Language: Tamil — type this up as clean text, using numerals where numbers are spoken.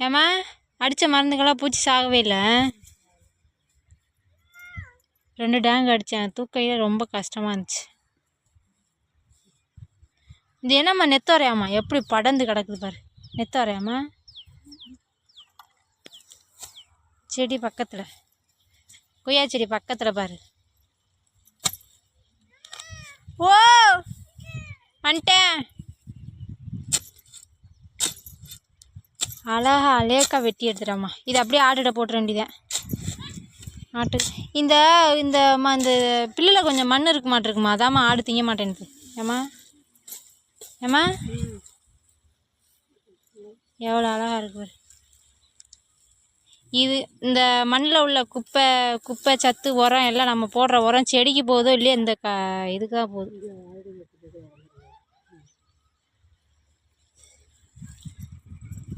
ஏம்மா அடித்த மருந்துக்கெல்லாம் பூச்சி சாகவே இல்லை. 2 டேங்க் அடித்தேன். தூக்கையில் ரொம்ப கஷ்டமாக இருந்துச்சு. இது என்னம்மா நெத்தோரையாம்மா எப்படி படர்ந்து கிடக்குது பாரு. நெத்தோரையாம்மா செடி பக்கத்தில், கொய்யா செடி பக்கத்தில் பாரு. ஓ வந்துட்டேன். அழகா அலேக்கா வெட்டி எடுத்துட்டாம்மா. இது அப்படியே ஆட்டுகிட்ட போட்டுற வேண்டியதான். ஆட்டு இந்த இந்த இந்த பில்லில் கொஞ்சம் மண் இருக்க மாட்டிருக்குமா, அதாம்மா ஆடு திங்க மாட்டேன்னுது. ஏம்மா ஏம்மா எவ்வளோ அழகாக இருக்கு. இது இந்த மண்ணில் உள்ள குப்பை சத்து உரம் எல்லாம் நம்ம போடுற உரம் செடிக்கு போகுதோ இல்லையா, இந்த இதுக்காக போகுது.